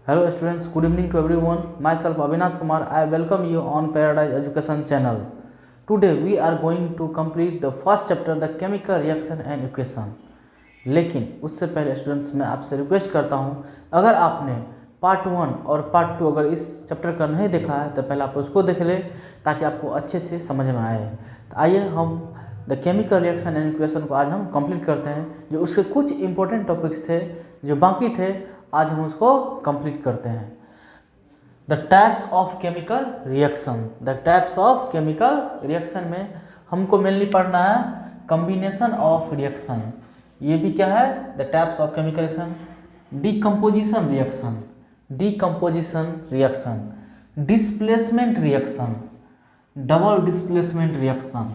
Hello students, good evening to everyone. Myself Avinash Kumar. I welcome you on Paradise Education channel. Today we are going to complete the first chapter, the chemical reaction and equation. लेकिन उससे पहले students मैं आपसे request करता हूं, अगर आपने part 1 और पार्ट 2 अगर इस चैप्टर का नहीं देखा है तो पहले आप उसको देख ले ताकि आपको अच्छे से समझ में आए। तो आइए हम the chemical reaction and equation को आज हम कंप्लीट करते हैं। जो उसके कुछ इंपॉर्टेंट टॉपिक्स थे जो बाकी थे आज हम उसको कंप्लीट करते हैं। The types of chemical reaction, the types of chemical reaction में हमको मेनली पढ़ना है कॉम्बिनेशन ऑफ रिएक्शन। ये भी क्या है? The types of chemical reaction. Decomposition reaction, decomposition reaction, displacement reaction, double displacement reaction,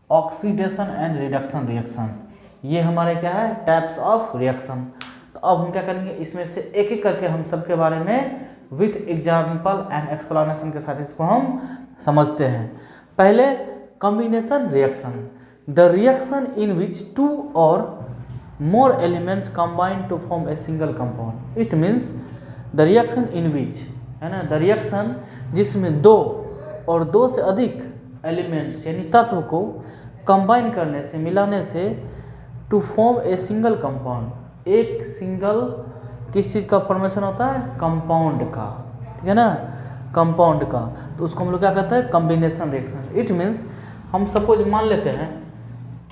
oxidation and reduction reaction. ये हमारे क्या है? Types of reaction. तो अब हम क्या करेंगे, इसमें से एक एक करके हम सबके बारे में विथ एग्जाम्पल एंड एक्सप्लेनेशन के साथ इसको हम समझते हैं। पहले combination reaction, the reaction in which two और more elements combine to form a single compound. It means the reaction in which, है ना, द रिएक्शन जिसमें दो और दो से अधिक एलिमेंट्स यानी तत्व को कंबाइन करने से, मिलाने से, to form a single compound, एक सिंगल किस चीज़ का फॉर्मेशन होता है? कंपाउंड का, ठीक है ना, कंपाउंड का। तो उसको हम लोग क्या कहते हैं? Combination reaction. इट मीन्स हम सपोज मान लेते हैं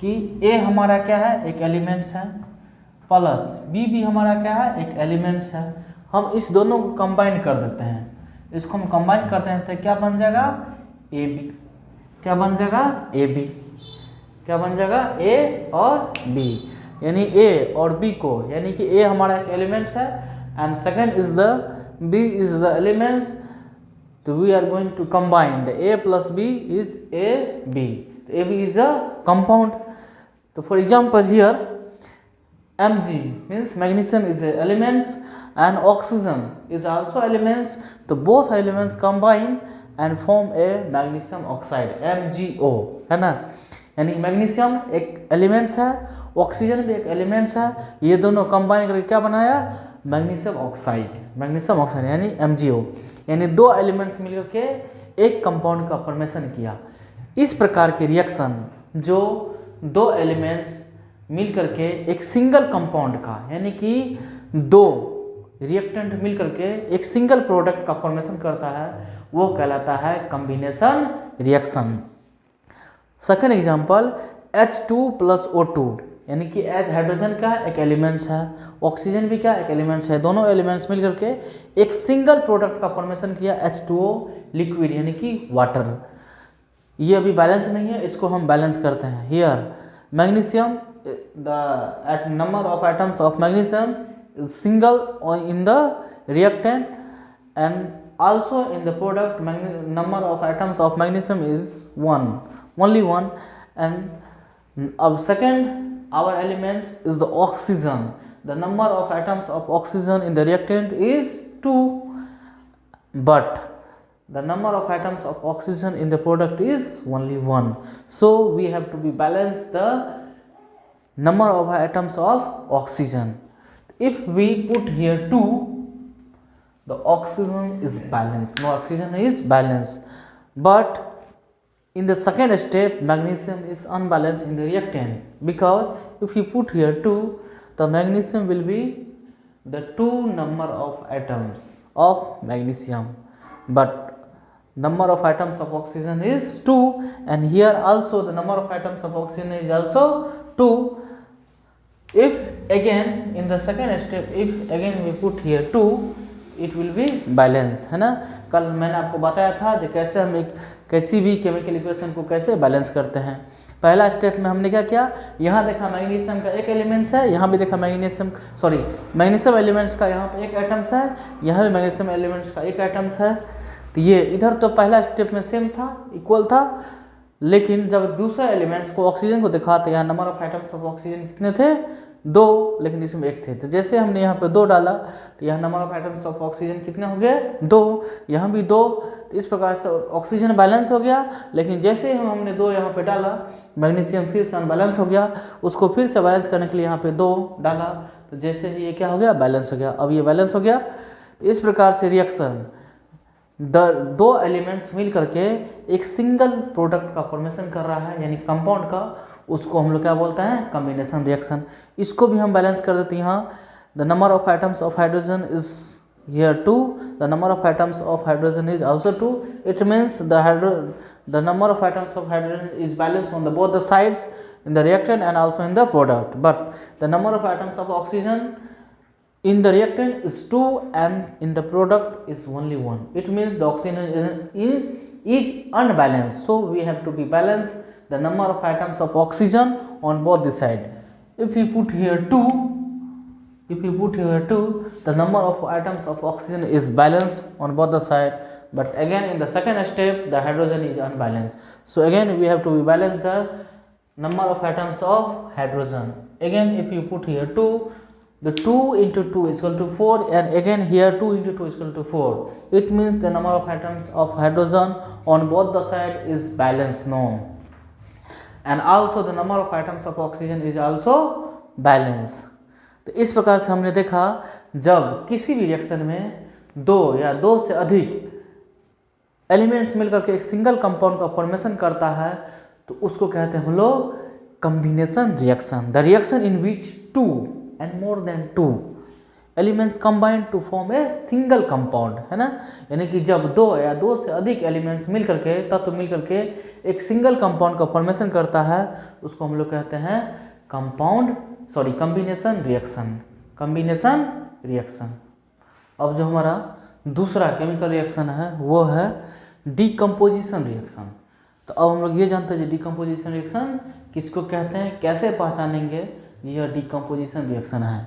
कि ए हमारा क्या है? एक एलिमेंट्स है, प्लस बी भी हमारा क्या है? एक एलिमेंट्स है। हम इस दोनों को कंबाइन कर देते हैं, इसको हम कंबाइन करते हैं तो क्या बन जाएगा? A B. क्या बन जाएगा? A B. क्या बन जाएगा? ए और बी, यानी ए और बी को, यानी कि ए हमारा एक एलिमेंट्स है and second is the B is the elements. तो we are going to combine the A plus B is A B. A B is the compound. तो for example here Mg means magnesium is a elements and oxygen is also elements. तो both elements combine and form a magnesium oxide, MgO, है ना। यानी magnesium एक elements है, oxygen भी एक elements है, ये दोनों कंबाइन करके क्या बनाया? मैग्नीशियम ऑक्साइड, मैग्नीशियम ऑक्साइड यानी MgO। यानी दो एलिमेंट्स मिलकर के एक कंपाउंड का फॉर्मेशन किया। इस प्रकार के रिएक्शन जो दो एलिमेंट्स मिल करके एक सिंगल कंपाउंड का, यानी कि दो रिएक्टेंट मिल करके एक सिंगल प्रोडक्ट का फॉर्मेशन करता है, वो कहलाता है combination reaction. Second example H2 + O2, यानी कि H हाइड्रोजन का एक एलिमेंट्स है, ऑक्सीजन भी क्या? एक एलिमेंट्स है। दोनों एलिमेंट्स मिल करके एक सिंगल प्रोडक्ट का फॉर्मेशन किया, H2O लिक्विड यानी कि वाटर। ये अभी बैलेंस नहीं है, इसको हम बैलेंस करते हैं। Here magnesium, the number of atoms of magnesium is single in the reactant and also in the product number of atoms of magnesium is only one. And second our elements is the oxygen, the number of atoms of oxygen in the reactant is 2, but the number of atoms of oxygen in the product is only 1. So we have to be balance the number of atoms of oxygen. If we put here 2, the oxygen is balanced, no oxygen is balanced. But in the second step magnesium is unbalanced in the reactant, because if you put here 2, the magnesium will be the 2 number of atoms of magnesium, but number of atoms of oxygen is 2, and here also the number of atoms of oxygen is also 2. If again in the second step, if again we put here 2, it will be balance, है ना। कल मैंने आपको बताया था जो कैसे हम एक किसी भी केमिकल इक्वेशन को कैसे बैलेंस करते हैं। पहला स्टेप में हमने क्या किया, यहाँ देखा मैग्नीशियम का एक एलिमेंट्स है, यहाँ भी देखा मैग्नीशियम एलिमेंट्स का यहाँ पे एक एटम्स है, यहाँ भी मैग्नीशियम एलिमेंट्स का एक एटम्स है। तो ये इधर तो पहला स्टेप में सेम था, इक्वल था, लेकिन जब दूसरे एलिमेंट्स को ऑक्सीजन को देखा तो यहाँ number of atoms of oxygen कितने थे? 2, लेकिन इसमें 1 थे। तो जैसे हमने यहाँ पे 2 डाला तो यहाँ number of atoms of oxygen कितने हो गए? 2, यहाँ भी 2। तो इस प्रकार से ऑक्सीजन बैलेंस हो गया, लेकिन जैसे ही हमने 2 यहाँ पे डाला मैग्नीशियम फिर से अनबैलेंस हो गया, उसको फिर से बैलेंस करने के लिए यहाँ पे 2 डाला, तो जैसे ही ये क्या हो गया? बैलेंस हो गया। अब ये बैलेंस हो गया तो इस प्रकार से रिएक्शन दो एलिमेंट्स मिल करके एक सिंगल प्रोडक्ट का फॉर्मेशन कर रहा है, यानी कंपाउंड का, उसको हम लोग क्या बोलते हैं, कॉम्बिनेशन रिएक्शन। इसको भी हम बैलेंस कर देते हैं। यहाँ the number of atoms of hydrogen is here 2, the number of atoms of hydrogen is also 2. It means the number of atoms of hydrogen is balanced on both the sides in the reactant and also in the product, but the number of atoms of oxygen in the reactant is 2 and in the product is only 1. It means the oxygen is unbalanced, so we have to be balanced the number of atoms of oxygen on both the side. If we put here 2, the number of atoms of oxygen is balanced on both the side, but again in the second step the hydrogen is unbalanced, so again we have to balance the number of atoms of hydrogen. Again if you put here 2, the 2 into 2 is equal to 4, and again here 2 into 2 is equal to 4. It means the number of atoms of hydrogen on both the side is balanced now, and also the number of atoms of oxygen is also balanced. तो इस प्रकार से हमने देखा, जब किसी भी reaction में दो या दो से अधिक एलिमेंट्स मिलकर के एक सिंगल कंपाउंड का फॉर्मेशन करता है तो उसको कहते हैं हम लोग combination reaction. The reaction in which 2 and more than 2 elements combined to form a single compound, है ना। यानी कि जब दो या दो से अधिक एलिमेंट्स मिल करके तत्व मिल करके एक सिंगल कंपाउंड का फॉर्मेशन करता है उसको हम लोग कहते हैं कॉम्बिनेशन रिएक्शन। अब जो हमारा दूसरा केमिकल रिएक्शन है वो है डीकम्पोजिशन रिएक्शन। तो अब हम लोग ये जानते हैं डीकम्पोजिशन रिएक्शन किसको कहते हैं, कैसे पहचानेंगे, यह डीकम्पोजिशन रिएक्शन है।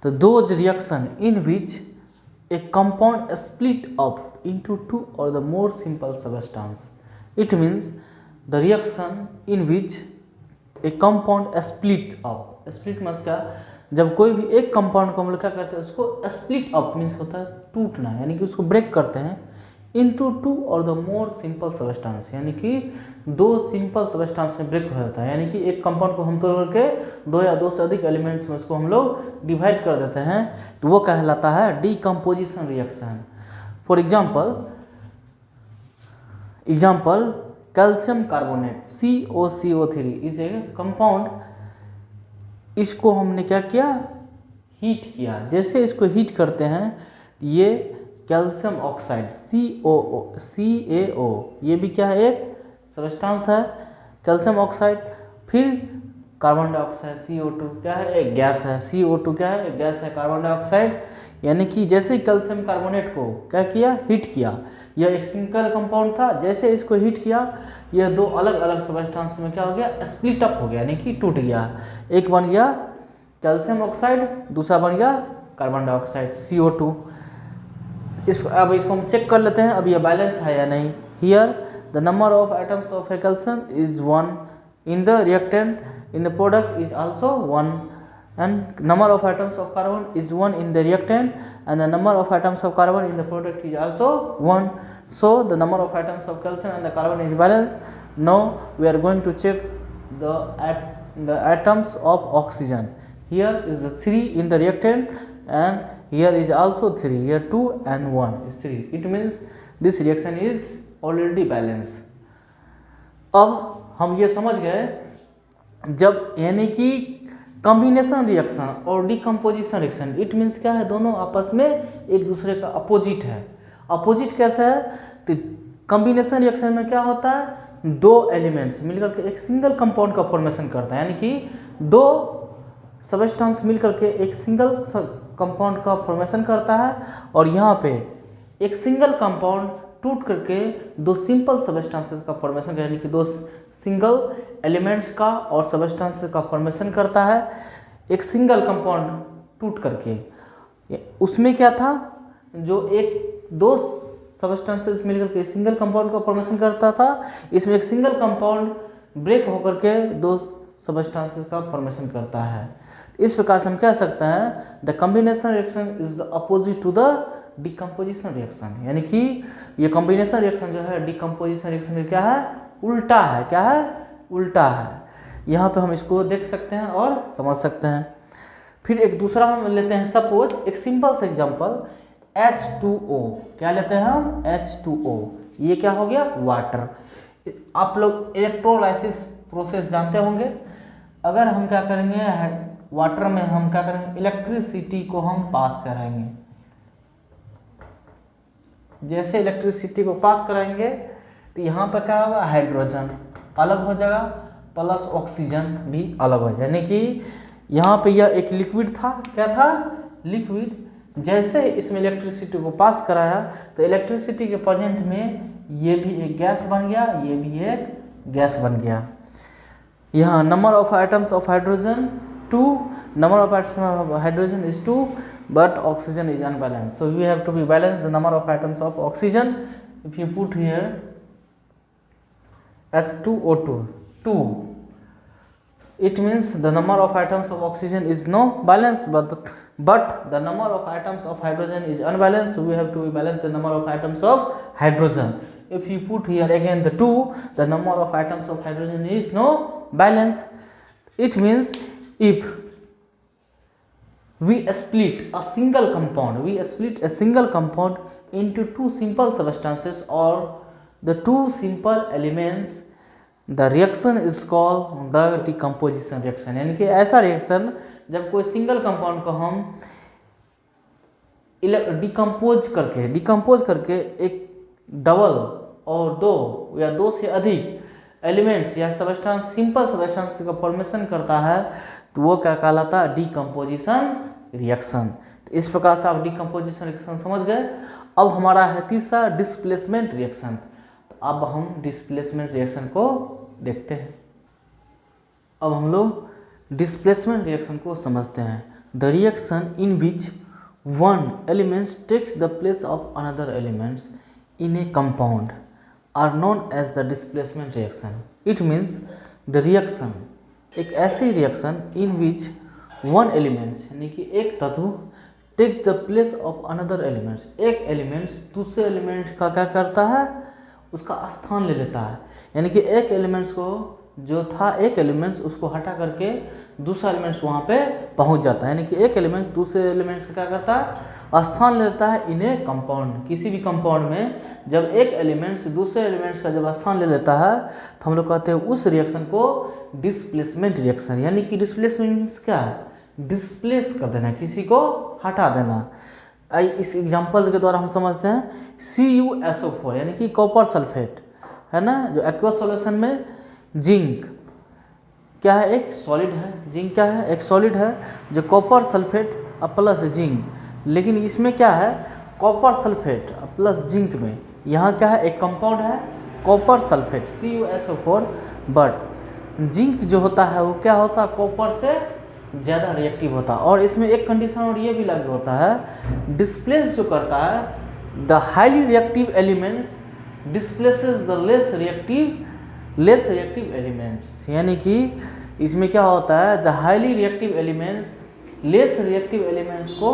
तो those reaction in which A compound split up into 2 और the more simple substance. It means the reaction in which A compound split up. Split means क्या, जब कोई भी एक कंपाउंड को हम लोग क्या करते हैं उसको स्प्लिट अप मीन्स होता है टूटना, यानी कि उसको ब्रेक करते हैं इनटू 2 और द मोर सिंपल सबस्टेंस, यानी कि दो सिंपल सबस्टेंस में ब्रेक हो जाता है। यानी कि एक कंपाउंड को हम तोड़ करके दो या दो से अधिक एलिमेंट्स में उसको हम लोग डिवाइड कर देते हैं तो वो कहलाता है decomposition reaction. For example calcium carbonate COCO3 is a compound. इसको हमने क्या किया, हीट किया। जैसे इसको हीट करते हैं ये कैल्शियम ऑक्साइड CaO, ये भी क्या है, एक सबस्टेंस है कैल्शियम ऑक्साइड। फिर कार्बन डाइऑक्साइड CO2 क्या है, एक गैस है। CO2 क्या है, एक गैस है, कार्बन डाइऑक्साइड। यानी कि जैसे ही कैल्शियम कार्बोनेट को क्या किया, हीट किया, यह एक सिंगल कंपाउंड था, जैसे इसको हीट किया यह दो अलग अलग सबस्टेंस में क्या हो गया, स्प्लिट अप हो गया, यानी कि टूट गया। एक बन गया कैल्शियम ऑक्साइड, दूसरा बन गया कार्बन डाइऑक्साइड CO2। अब इसको हम चेक कर लेते हैं अब यह बैलेंस है या नहीं। Here the number of atoms of calcium is 1 in the reactant, in the product is also 1, and number of atoms of carbon is 1 in the reactant and the number of atoms of carbon in the product is also 1. So the number of atoms of calcium and the carbon is balanced. Now we are going to check the atoms of oxygen. Here is the 3 in the reactant and here is also 3, here 2 and 1 is 3. It means this reaction is already balanced. अब हम ये समझ गए, जब यानी कि combination reaction और decomposition reaction, it means क्या है, दोनों आपस में एक दूसरे का अपोजिट है। अपोजिट कैसे है, तो कॉम्बिनेशन रिएक्शन में क्या होता है, दो एलिमेंट्स मिलकर के एक सिंगल कंपाउंड का फॉर्मेशन करता है, यानी कि दो सबस्टेंस मिलकर के एक सिंगल कंपाउंड का फॉर्मेशन करता है। और यहाँ पे एक सिंगल कंपाउंड टूट करके दो सिंपल सबस्टेंसेस का फॉर्मेशन करता है, यानी कि दो सिंगल एलिमेंट्स का और सबस्टेंसेस का फॉर्मेशन करता है। एक सिंगल कंपाउंड टूट करके उसमें क्या था, जो एक दो सबस्टेंसेस मिलकर के सिंगल कंपाउंड का फॉर्मेशन करता था, इसमें एक सिंगल कंपाउंड ब्रेक होकर के दो सबस्टेंसेस का फॉर्मेशन करता है। इस प्रकार से हम कह सकते हैं the combination reaction is the opposite to the decomposition reaction, यानी कि ये कॉम्बिनेशन रिएक्शन जो है डीकम्पोजिशन रिएक्शन में क्या है, उल्टा है। क्या है, उल्टा है। यहाँ पे हम इसको देख सकते हैं और समझ सकते हैं। फिर एक दूसरा हम लेते हैं, सपोज एक सिंपल सा एग्जांपल, H2O, क्या लेते हैं हम? H2O, ये क्या हो गया? वाटर। आप लोग इलेक्ट्रोलाइसिस प्रोसेस जानते होंगे। अगर हम क्या करेंगे, वाटर में हम क्या करेंगे, इलेक्ट्रिसिटी को हम पास कराएंगे। जैसे इलेक्ट्रिसिटी को पास कराएंगे तो यहाँ पर क्या होगा, हाइड्रोजन अलग हो जाएगा प्लस ऑक्सीजन भी अलग हो जाएगा। यानी कि यहाँ पे यह एक लिक्विड था, क्या था? लिक्विड। जैसे इसमें इलेक्ट्रिसिटी को पास कराया तो इलेक्ट्रिसिटी के प्रेजेंट में ये भी एक गैस बन गया, ये भी एक गैस बन गया। यहाँ number of atoms of hydrogen 2, number of atoms of hydrogen is 2, but oxygen is unbalanced, so we have to be balance the number of atoms of oxygen. If you put here H2O2 2, it means the number of atoms of oxygen is no balance, but the number of atoms of hydrogen is unbalanced, so we have to balance the number of atoms of hydrogen. If you put here again the 2, the number of atoms of hydrogen is no balance. It means if we split a single compound into two simple substances or the two simple elements, the reaction is called the decomposition reaction. यानी कि ऐसा reaction जब कोई single compound को हम decompose करके एक double और दो या दो से अधिक एलिमेंट्स या सबस्टेंस, सिंपल सबस्टेंस का फॉर्मेशन करता है तो वो क्या कहलाता है? Decomposition reaction. तो इस प्रकार से आप डिकम्पोजिशन रिएक्शन समझ गए। अब हमारा है तीसरा डिस्प्लेसमेंट रिएक्शन। तो अब हम डिस्प्लेसमेंट रिएक्शन को देखते हैं। अब हम लोग डिस्प्लेसमेंट रिएक्शन को समझते हैं। The reaction in which one elements takes the place of another elements in a compound are known as the displacement reaction. It means the reaction, एक ऐसी reaction in which one elements यानी कि एक तत्व takes the place of another elements, एक elements दूसरे elements का क्या करता है? उसका स्थान ले लेता है। यानी कि एक एलिमेंट्स को जो था, एक एलिमेंट्स उसको हटा करके दूसरा एलिमेंट्स वहाँ पे पहुँच जाता है। यानी कि एक एलिमेंट्स दूसरे एलिमेंट्स का क्या करता है? स्थान ले लेता है इन ए कंपाउंड। किसी भी कंपाउंड में जब एक एलिमेंट्स दूसरे एलिमेंट्स का जब स्थान ले लेता है तो हम लोग कहते हैं उस रिएक्शन को डिस्प्लेसमेंट रिएक्शन। यानी कि डिस्प्लेसमेंट क्या है? डिस्प्लेस कर देना, किसी को हटा देना। इस एग्जांपल के द्वारा हम समझते हैं CuSO4 यानी कि कॉपर सल्फेट है ना, जो एक्वस सॉल्यूशन में जिंक क्या है? एक सॉलिड है। जिंक क्या है? एक सॉलिड है जो कॉपर सल्फेट प्लस जिंक, लेकिन इसमें क्या है? कॉपर सल्फेट प्लस जिंक में यहाँ क्या है? एक कंपाउंड है copper sulphate CuSO4, but zinc जो होता है वो क्या होता है? कॉपर से ज़्यादा रिएक्टिव होता है। और इसमें एक कंडीशन और ये भी लागू होता है, डिस्प्लेस जो करता है the highly reactive elements displaces the less reactive elements. यानी कि इसमें क्या होता है? The highly reactive elements less reactive elements को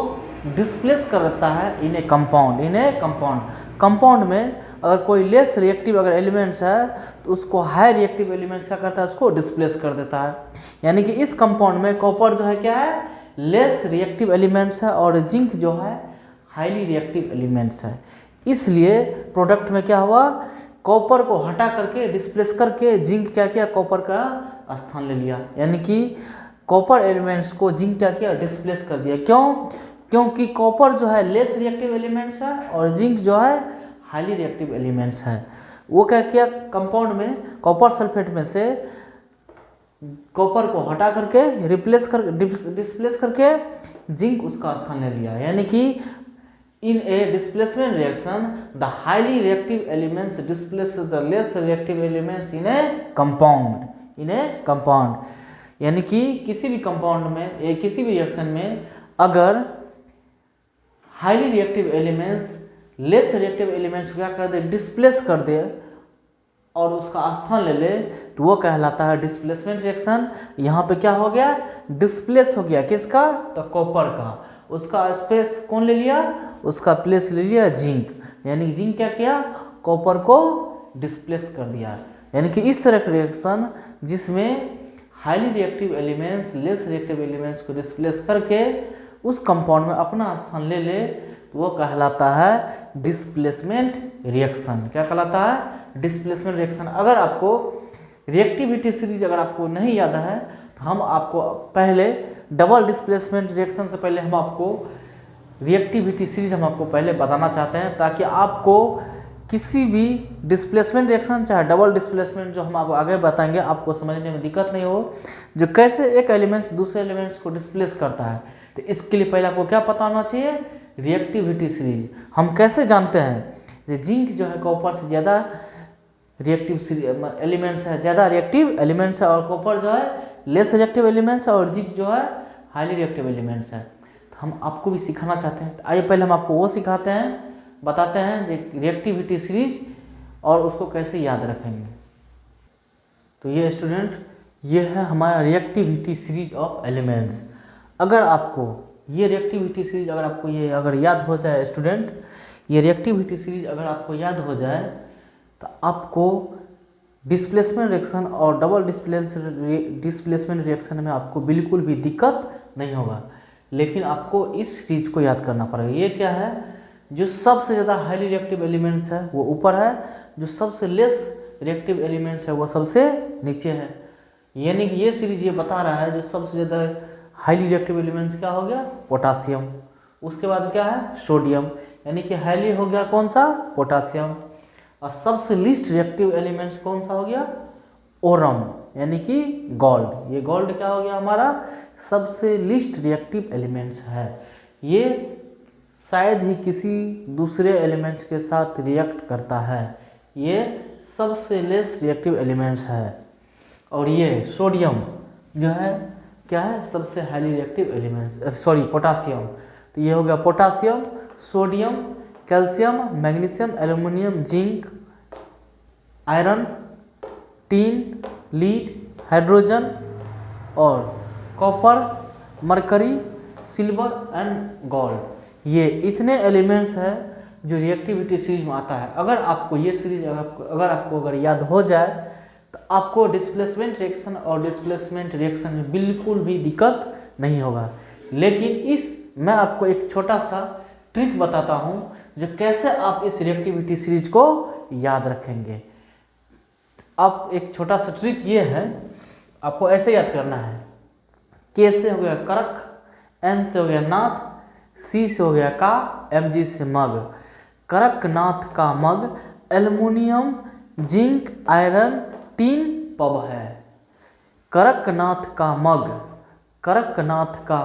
डिस्प्लेस कर देता है इन ए कंपाउंड में अगर कोई लेस रिएक्टिव अगर एलिमेंट्स है तो उसको हाई रिएक्टिव एलिमेंट्स क्या करता है? उसको डिस्प्लेस कर देता है। यानी कि इस कंपाउंड में कॉपर जो है क्या है? लेस रिएक्टिव एलिमेंट्स है और जिंक जो है हाईली रिएक्टिव एलिमेंट्स है। इसलिए प्रोडक्ट में क्या हुआ? कॉपर को हटा करके डिस्प्लेस करके जिंक क्या किया? कॉपर का स्थान ले लिया। यानी कि कॉपर एलिमेंट्स को जिंक क्या किया? डिस्प्लेस कर दिया। क्यों? क्योंकि कॉपर जो है लेस रिएक्टिव एलिमेंट्स है और जिंक जो है हाईली रिएक्टिव एलिमेंट्स है। वो क्या किया? कंपाउंड में कॉपर सल्फेट में से कॉपर को हटा करके डिस्प्लेस करके जिंक उसका स्थान ले लिया। यानी कि in a displacement reaction the highly reactive elements displace the less reactive elements in a compound. यानी कि किसी भी कंपाउंड में किसी भी रिएक्शन में अगर highly reactive elements less reactive elements क्या कर दे? डिस्प्लेस कर दे और उसका स्थान ले ले तो वो कहलाता है डिस्प्लेसमेंट रिएक्शन। यहाँ पे क्या हो गया? डिस्प्लेस हो गया। किसका? तो कॉपर का। उसका स्पेस कौन ले लिया? उसका प्लेस ले लिया जिंक। यानी जिंक क्या किया? कॉपर को डिस्प्लेस कर दिया। यानी कि इस तरह का रिएक्शन जिसमें highly reactive elements less reactive elements को डिस्प्लेस करके उस कंपाउंड में अपना स्थान ले ले तो वो कहलाता है डिस्प्लेसमेंट रिएक्शन। क्या कहलाता है? Displacement reaction. अगर आपको रिएक्टिविटी सीरीज अगर आपको नहीं याद है तो हम आपको पहले डबल डिस्प्लेसमेंट रिएक्शन से पहले हम आपको रिएक्टिविटी सीरीज हम आपको पहले बताना चाहते हैं, ताकि आपको किसी भी डिस्प्लेसमेंट रिएक्शन चाहे डबल डिस्प्लेसमेंट जो हम आपको आगे बताएंगे आपको समझने में दिक्कत नहीं हो, जो कैसे एक एलिमेंट्स दूसरे एलिमेंट्स को डिस्प्लेस करता है। तो इसके लिए पहले आपको क्या पता होना चाहिए? Reactivity series. हम कैसे जानते हैं कि जिंक जो है कॉपर से ज़्यादा रिएक्टिव एलिमेंट्स है, ज़्यादा रिएक्टिव एलिमेंट्स है, और कॉपर जो है लेस रिएक्टिव एलिमेंट्स है, और जिंक जो है हाईली रिएक्टिव एलिमेंट्स है। तो हम आपको भी सिखाना चाहते हैं। आइए पहले हम आपको वो सिखाते हैं, बताते हैं रिएक्टिविटी सीरीज और उसको कैसे याद रखेंगे। तो ये स्टूडेंट, ये है हमारा रिएक्टिविटी सीरीज ऑफ एलिमेंट्स। अगर आपको ये रिएक्टिविटी सीरीज अगर याद हो जाए स्टूडेंट, ये रिएक्टिविटी सीरीज अगर आपको याद हो जाए तो आपको डिस्प्लेसमेंट रिएक्शन और डबल डिस्प्लेसमेंट रिएक्शन में आपको बिल्कुल भी दिक्कत नहीं होगा। लेकिन आपको इस सीरीज को याद करना पड़ेगा। ये क्या है? जो सबसे ज़्यादा हाईली रिएक्टिव एलिमेंट्स है वो ऊपर है, जो सबसे लेस रिएक्टिव एलिमेंट्स है वो सबसे नीचे है। यानी कि ये सीरीज ये बता रहा है जो सबसे ज़्यादा हाईली रिएक्टिव एलिमेंट्स क्या हो गया? पोटासियम। उसके बाद क्या है? सोडियम। यानी कि हाईली हो गया कौन सा? पोटासियम। और सबसे लीस्ट रिएक्टिव एलिमेंट्स कौन सा हो गया? ओरम, यानी कि गोल्ड। ये गोल्ड क्या हो गया? हमारा सबसे लीस्ट रिएक्टिव एलिमेंट्स है। ये शायद ही किसी दूसरे एलिमेंट्स के साथ रिएक्ट करता है। ये सबसे लेस रिएक्टिव एलिमेंट्स है। और ये सोडियम जो है क्या है? सबसे हाईली रिएक्टिव एलिमेंट्स, पोटासियम। तो ये हो गया potassium, sodium, calcium, magnesium, aluminium, zinc, iron, tin, lead, hydrogen और copper, mercury, silver and gold. ये इतने एलिमेंट्स हैं जो रिएक्टिविटी सीरीज में आता है। अगर आपको ये सीरीज अगर याद हो जाए तो आपको डिस्प्लेसमेंट रिएक्शन और डिस्प्लेसमेंट रिएक्शन में बिल्कुल भी दिक्कत नहीं होगा। लेकिन मैं आपको एक छोटा सा ट्रिक बताता हूँ जो कैसे आप इस रिएक्टिविटी सीरीज को याद रखेंगे। आप एक छोटा सा ट्रिक ये है, आपको ऐसे याद करना है। के से हो गया करक, एन से हो गया नाथ, सी से हो गया का, एम जी से मग। करकनाथ का mug aluminium, zinc, iron, tin, pub है। करकनाथ का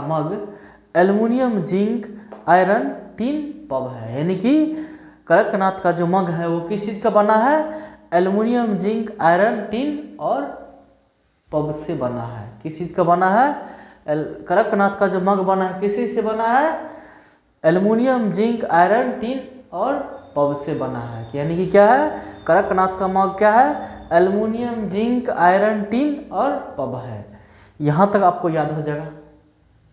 mug aluminium, zinc, iron, tin, pub है। यानी कि करकनाथ का जो मग है वो किस चीज़ का बना है? एल्युमिनियम, जिंक, आयरन, टीन और पब से बना है। किस चीज़ का बना है? करकनाथ का जो मग बना है किस चीज़ से बना है? एल्युमिनियम, जिंक, आयरन, टीन और पब से बना है। यानी कि क्या है? करकनाथ का मग क्या है? एल्युमिनियम, जिंक, आयरन, टीन और पब है। यहाँ तक आपको याद हो जाएगा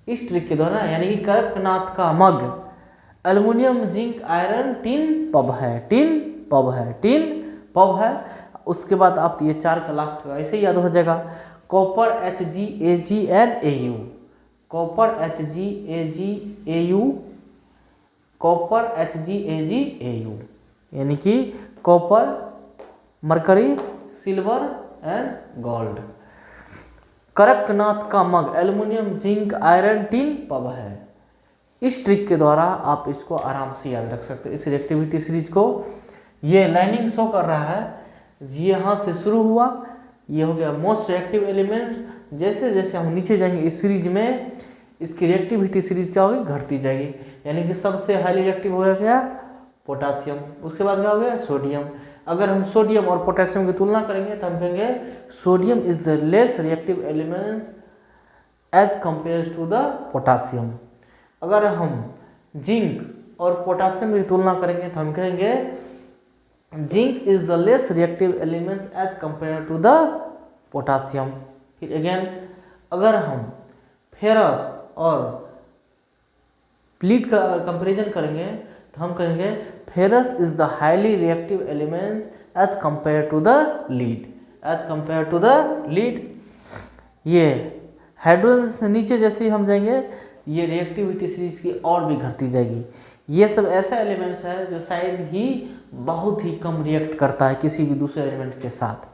इस ट्रिक के द्वारा। यानी कि करकनाथ का mug aluminium, zinc, iron, tin, pub है। टीन, पब है। उसके बाद आप ये चार का लास्ट का ऐसे याद हो जाएगा। Copper, HgAgNAu, copper, HgAgAu, copper, HgAgAu, यानी कि copper, mercury, silver and gold. करकनाथ का mug aluminium, zinc, iron, tin, pub है। इस ट्रिक के द्वारा आप इसको आराम से याद रख सकते हैं, इस रिएक्टिविटी सीरीज को। ये लाइनिंग शो कर रहा है, ये यहाँ से शुरू हुआ, ये हो गया मोस्ट रिएक्टिव एलिमेंट्स। जैसे जैसे हम नीचे जाएंगे इस सीरीज में, इसकी रिएक्टिविटी सीरीज क्या होगी? घटती जाएगी। यानी कि सबसे हाईली रिएक्टिव हो गया क्या? पोटासियम। उसके बाद क्या हो गया? सोडियम। अगर हम सोडियम और पोटेशियम की तुलना करेंगे तो हम कहेंगे sodium is the less reactive elements as compare to the potassium. अगर हम जिंक और पोटासियम की तुलना करेंगे तो हम कहेंगे zinc is the less reactive elements as compare to the potassium. फिर अगेन अगर हम फेरस और प्लीड का कंपेरिजन करेंगे तो हम कहेंगे ferrous is the highly reactive elements as compare to the lead. ये हाइड्रोजन से नीचे जैसे ही हम जाएंगे ये रिएक्टिविटी सीरीज की और भी घटती जाएगी। ये सब ऐसा एलिमेंट्स है जो शायद ही बहुत ही कम रिएक्ट करता है किसी भी दूसरे एलिमेंट के साथ,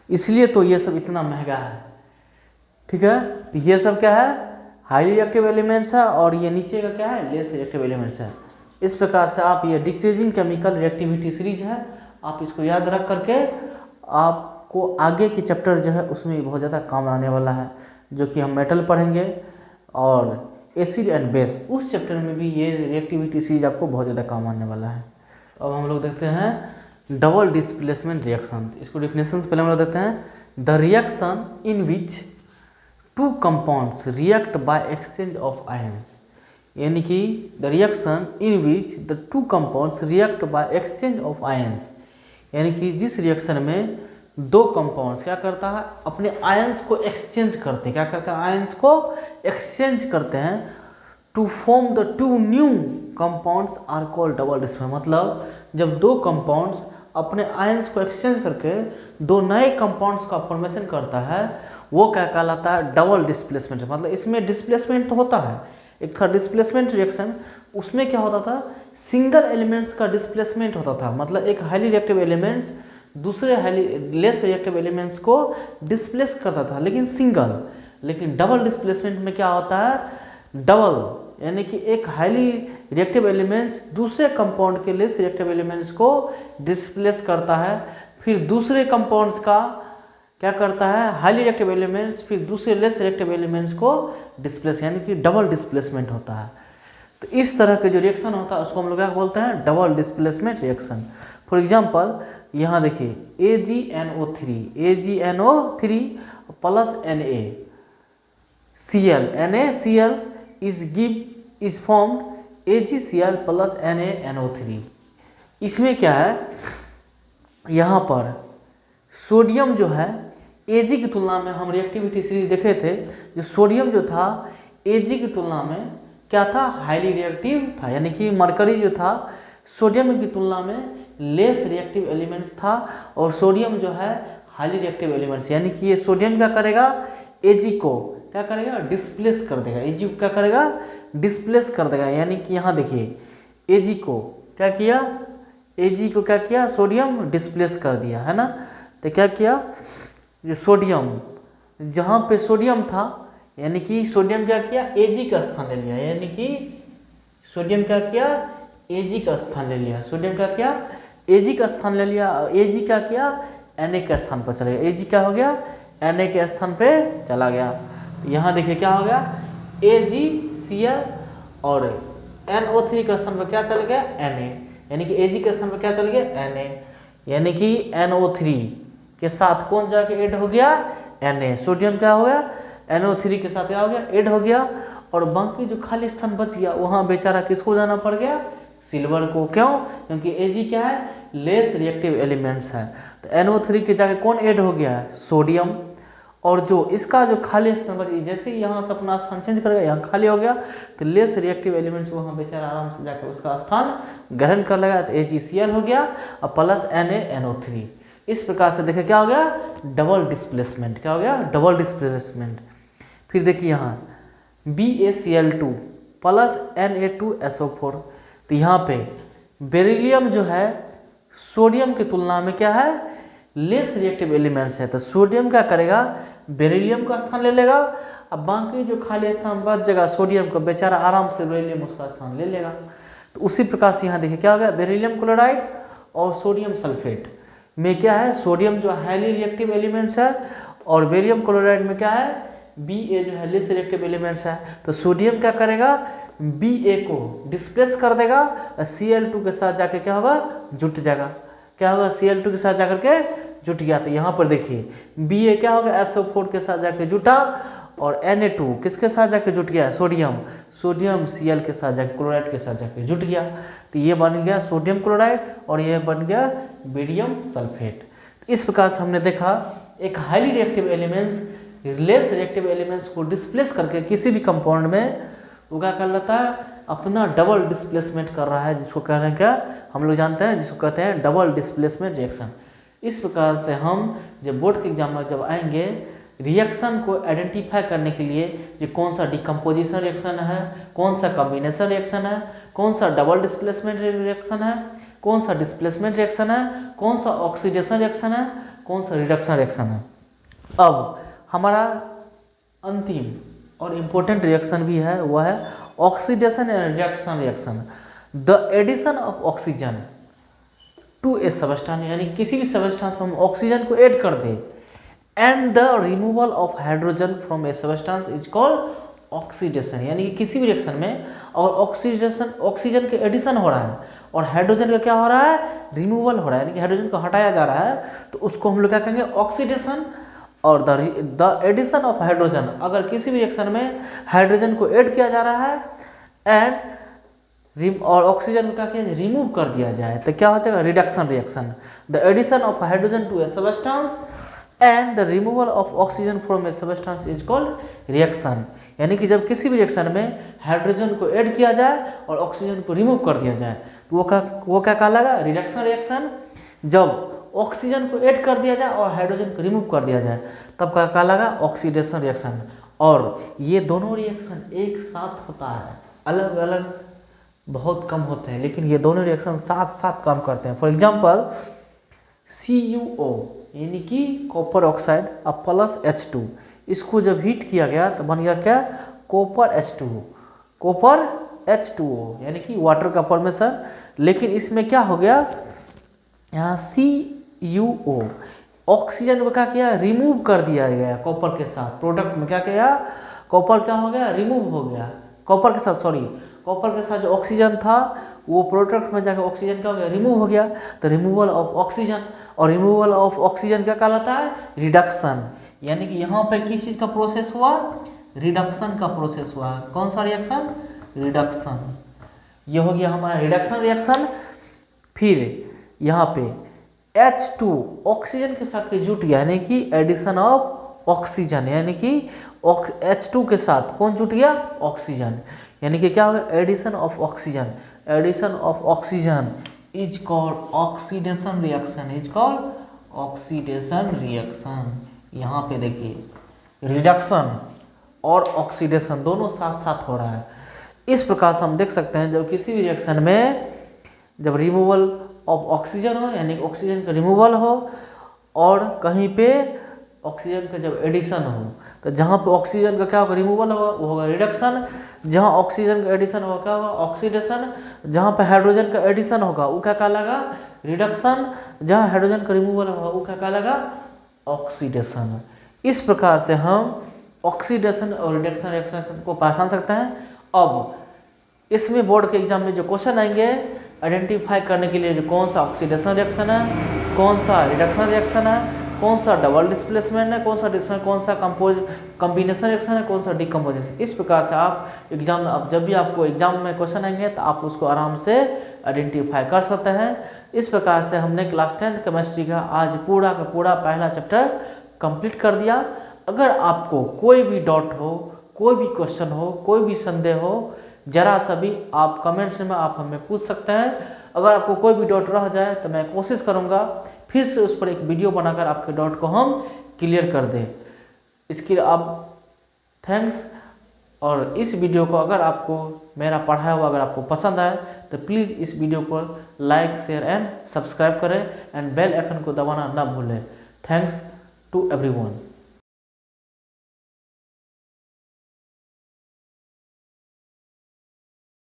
इसलिए तो ये सब इतना महंगा है। ठीक है, तो ये सब क्या है, हाईली रिएक्टिव एलिमेंट्स है, और ये नीचे का क्या है, लेस रिएक्टिव एलिमेंट्स है। इस प्रकार से आप ये डिक्रीजिंग केमिकल रिएक्टिविटी सीरीज है, आप इसको याद रख करके आपको आगे की चैप्टर जो है उसमें बहुत ज़्यादा काम आने वाला है, जो कि हम मेटल पढ़ेंगे और एसिड एंड बेस, उस चैप्टर में भी ये रिएक्टिविटी सीरीज आपको बहुत ज़्यादा काम आने वाला है। अब हम लोग देखते हैं डबल डिस्प्लेसमेंट रिएक्शन। इसको डिफिनेशन पहले हम लोग देखते हैं, the reaction in which two compounds react by exchange of ions, यानी कि the reaction in which the two compounds react by exchange of ions, यानी कि जिस रिएक्शन में दो कंपाउंड्स क्या करता है, अपने आयंस को एक्सचेंज करते हैं। क्या करते हैं, आयंस को एक्सचेंज करते हैं। To form the two new compounds are called double displacement, मतलब जब दो कंपाउंड्स अपने आयंस को एक्सचेंज करके दो नए कंपाउंड्स का फॉर्मेशन करता है, वो क्या कहलाता है, डबल डिस्प्लेसमेंट। मतलब इसमें डिस्प्लेसमेंट तो होता है, एक था डिस्प्लेसमेंट रिएक्शन, उसमें क्या होता था, सिंगल एलिमेंट्स का डिस्प्लेसमेंट होता था। मतलब एक हाईली रिएक्टिव एलिमेंट्स दूसरे हाईली लेस रिएक्टिव एलिमेंट्स को डिस्प्लेस करता था, लेकिन सिंगल। लेकिन डबल डिस्प्लेसमेंट में क्या होता है, डबल, यानी कि एक हाईली रिएक्टिव एलिमेंट्स दूसरे कंपाउंड के लेस रिएक्टिव एलिमेंट्स को डिस्प्लेस करता है, फिर दूसरे कंपाउंड्स का क्या करता है, हाईली रिएक्टिव एलिमेंट्स फिर दूसरे लेस रिएक्टिव एलिमेंट्स को डिस्प्लेस, यानी कि डबल डिस्प्लेसमेंट होता है। तो इस तरह के जो रिएक्शन होता है उसको हम लोग क्या बोलते हैं, double displacement reaction. For example यहाँ देखिए AgNO3 plus NaCl, NaCl is formed AgCl plus NaNO3। इसमें क्या है, यहाँ पर सोडियम जो है Ag की तुलना में, हम रिएक्टिविटी सीरीज देखे थे, जो सोडियम जो था Ag की तुलना में क्या था, हाईली रिएक्टिव था, यानी कि मरकरी जो था सोडियम की तुलना में लेस रिएक्टिव एलिमेंट्स था, और सोडियम जो है हाईली रिएक्टिव एलिमेंट्स, यानी कि ये सोडियम क्या करेगा, Ag को क्या करेगा, डिस्प्लेस कर देगा। Ag को क्या करेगा, डिस्प्लेस कर देगा, यानी कि यहाँ देखिए Ag को क्या किया, Ag को क्या किया, सोडियम डिस्प्लेस कर दिया, है ना। तो क्या किया, जो सोडियम जहाँ पे सोडियम था, यानी कि सोडियम क्या किया, Ag का स्थान ले लिया, यानी कि सोडियम क्या किया, Ag का स्थान ले लिया। सोडियम क्या किया, Ag का स्थान ले लिया, Ag क्या किया, Na के स्थान पर चला गया। Ag क्या हो गया, Na के स्थान पे चला गया। यहाँ देखिए क्या हो गया, AgCl और NO3 के स्थान पर क्या चल गया, Na, यानी कि Ag के स्थान पर क्या चल गया, Na, यानी कि NO3 के साथ कौन जाके ऐड हो गया, Na। सोडियम क्या हो गया, NO3 के साथ क्या हो गया, ऐड हो गया, और बाकी जो खाली स्थान बच गया वहाँ बेचारा किसको जाना पड़ गया, सिल्वर को। क्यों, क्योंकि Ag क्या है, लेस रिएक्टिव एलिमेंट्स है। तो NO3 के जाके कौन ऐड हो गया है, सोडियम, और जो इसका जो खाली स्थान बच, जैसे ही यहाँ से अपना स्थान चेंज करेगा, यहाँ खाली हो गया, तो लेस रिएक्टिव एलिमेंट्स वहाँ बेचारा आराम से जाकर उसका स्थान ग्रहण कर लेगा। तो AgCl हो गया और प्लस NaNO3। इस प्रकार से देखिए क्या हो गया, डबल डिस्प्लेसमेंट। क्या हो गया, डबल डिस्प्लेसमेंट। फिर देखिए यहाँ BaCl2 प्लस Na2SO4। तो यहाँ पे बेरिलियम जो है सोडियम की तुलना में क्या है, लेस रिएक्टिव एलिमेंट्स है। तो सोडियम क्या करेगा, बेरिलियम का स्थान ले लेगा, अब बाकी जो खाली स्थान बच जाएगा सोडियम का, बेचारा आराम से बेरिलियम उसका स्थान ले लेगा। तो उसी प्रकार से यहाँ देखिए क्या हो गया, बेरिलियम क्लोराइड और सोडियम सल्फेट में क्या है, सोडियम जो हाईली रिएक्टिव एलिमेंट्स है, और बेरियम क्लोराइड में क्या है, Ba जो है लेस रिएक्टिव एलिमेंट्स है। तो सोडियम क्या करेगा, Ba को डिस्प्लेस कर देगा, Cl2 के साथ जाके क्या होगा, जुट जाएगा। क्या होगा, Cl2 के साथ जाकर के जुट गया। तो यहाँ पर देखिए Ba क्या होगा, SO4 के साथ जाके जुटा, और Na2 किसके साथ जाके जुट गया, सोडियम Cl के साथ जाके, क्लोराइड के साथ जाके जुट गया। तो ये बन गया सोडियम क्लोराइड, और ये बन गया बेरियम सल्फेट। इस प्रकार से हमने देखा एक highly reactive elements less reactive elements को डिस्प्लेस करके किसी भी कंपाउंड में वो क्या कर लेता है, अपना डबल डिस्प्लेसमेंट कर रहा है, जिसको कह रहे हैं क्या, हम लोग जानते हैं, जिसको कहते हैं डबल डिस्प्लेसमेंट रिएक्शन। इस प्रकार से हम जब बोर्ड के एग्जाम में जब आएंगे रिएक्शन को आइडेंटिफाई करने के लिए कि कौन सा डिकम्पोजिशन रिएक्शन है, कौन सा कॉम्बिनेशन रिएक्शन है, कौन सा डबल डिस्प्लेसमेंट रिएक्शन है, कौन सा डिस्प्लेसमेंट रिएक्शन है, कौन सा ऑक्सीडेशन रिएक्शन है, कौन सा रिडक्शन रिएक्शन है। अब हमारा अंतिम और इम्पोर्टेंट रिएक्शन भी है, वह है oxidation and reduction reaction. The addition of oxygen to a substance, यानी किसी भी सबस्टेंस में हम ऑक्सीजन को ऐड कर दें, and the removal of hydrogen from a substance is called oxidation. यानी कि किसी भी रिएक्शन में और ऑक्सीजन के एडिशन हो रहा है और हाइड्रोजन का क्या हो रहा है, रिमूवल हो रहा है, यानी कि हाइड्रोजन को हटाया जा रहा है, तो उसको हम लोग क्या कहेंगे, ऑक्सीडेशन। और द एडिशन ऑफ हाइड्रोजन, अगर किसी भी रिएक्शन में हाइड्रोजन को ऐड किया जा रहा है एंड और ऑक्सीजन को क्या किया, रिमूव कर दिया जाए, तो क्या हो जाएगा, reduction reaction. The addition of hydrogen to a substance and the removal of oxygen from a substance is called reaction. यानी कि जब किसी भी रिएक्शन में हाइड्रोजन को ऐड किया जाए और ऑक्सीजन को रिमूव कर दिया जाए तो वो क्या कहलाएगा, रिडक्शन रिएक्शन। जब ऑक्सीजन को ऐड कर दिया जाए और हाइड्रोजन को रिमूव कर दिया जाए तब क्या कहलाएगा, ऑक्सीडेशन रिएक्शन। और ये दोनों रिएक्शन एक साथ होता है, अलग अलग बहुत कम होते हैं, लेकिन ये दोनों रिएक्शन साथ साथ काम करते हैं। फॉर एग्जांपल CuO यानी कि कॉपर ऑक्साइड अब प्लस H2, इसको जब हीट किया गया तो बन गया क्या, कॉपर H2O, कॉपर H2O यानी कि वाटर का फॉर्मेशन। लेकिन इसमें क्या हो गया, यहाँ CuO ऑक्सीजन को क्या किया, रिमूव कर दिया गया कॉपर के साथ, प्रोडक्ट में क्या किया, कॉपर क्या हो गया, रिमूव हो गया कॉपर के साथ, कॉपर के साथ जो ऑक्सीजन था वो प्रोडक्ट में जाकर ऑक्सीजन क्या हो गया, रिमूव हो गया, तो रिमूवल ऑफ ऑक्सीजन। और रिमूवल ऑफ ऑक्सीजन क्या कहलाता है, रिडक्शन। यानी कि यहाँ पे किस चीज़ का प्रोसेस हुआ, रिडक्शन का प्रोसेस हुआ। कौन सा रिएक्शन, रिडक्शन। ये हो गया हमारा रिडक्शन रिएक्शन। फिर यहाँ पे H2 ऑक्सीजन के साथ जुट गया, यानी कि एडिशन ऑफ ऑक्सीजन, यानी कि H2 के साथ कौन जुट गया, ऑक्सीजन। यानी कि क्या होगा, addition of oxygen. Addition of oxygen is called oxidation reaction, is called oxidation reaction. यहाँ पे देखिए रिडक्शन और ऑक्सीडेशन दोनों साथ साथ हो रहा है। इस प्रकार से हम देख सकते हैं जब किसी भी रिएक्शन में जब रिमूवल ऑफ ऑक्सीजन हो, यानी ऑक्सीजन का रिमूवल हो, और कहीं पे ऑक्सीजन का जब एडिशन हो, तो जहाँ पे ऑक्सीजन का क्या होगा, रिमूवल होगा, वो होगा रिडक्शन। जहाँ ऑक्सीजन का एडिशन होगा क्या होगा, ऑक्सीडेशन। जहाँ पे हाइड्रोजन का एडिशन होगा वो क्या कहलाएगा, रिडक्शन। जहाँ हाइड्रोजन का रिमूवल होगा वो क्या कहलाएगा, ऑक्सीडेशन। इस प्रकार से हम ऑक्सीडेशन और रिडक्शन रिएक्शन को पहचान सकते हैं। अब इसमें बोर्ड के एग्जाम में जो क्वेश्चन आएंगे आइडेंटिफाई करने के लिए, कौन सा ऑक्सीडेशन रिएक्शन है, कौन सा रिडक्शन रिएक्शन है, कौन सा डबल डिस्प्लेसमेंट है, कौन सा डिस्प्लेसमेंट, कौन सा कॉम्बिनेशन रिएक्शन है, कौन सा डिकम्पोजिशन। इस प्रकार से आप एग्जाम में, अब जब भी आपको एग्जाम में क्वेश्चन आएंगे तो आप उसको आराम से आइडेंटिफाई कर सकते हैं। इस प्रकार से हमने क्लास 10 केमिस्ट्री का आज पूरा का पूरा पहला चैप्टर कंप्लीट कर दिया। अगर आपको कोई भी डाउट हो, कोई भी क्वेश्चन हो, कोई भी संदेह हो, जरा सा भी आप कमेंट्स में आप हमें पूछ सकते हैं। अगर आपको कोई भी डाउट रह जाए तो मैं कोशिश करूंगा फिर से उस पर एक वीडियो बनाकर आपके डाउट को हम क्लियर कर दें। इसके लिए आप थैंक्स। और इस वीडियो को अगर आपको मेरा पढ़ाया हुआ अगर आपको पसंद आए तो प्लीज़ इस वीडियो को लाइक, शेयर एंड सब्सक्राइब करें एंड बेल आइकन को दबाना ना भूलें। Thanks to everyone.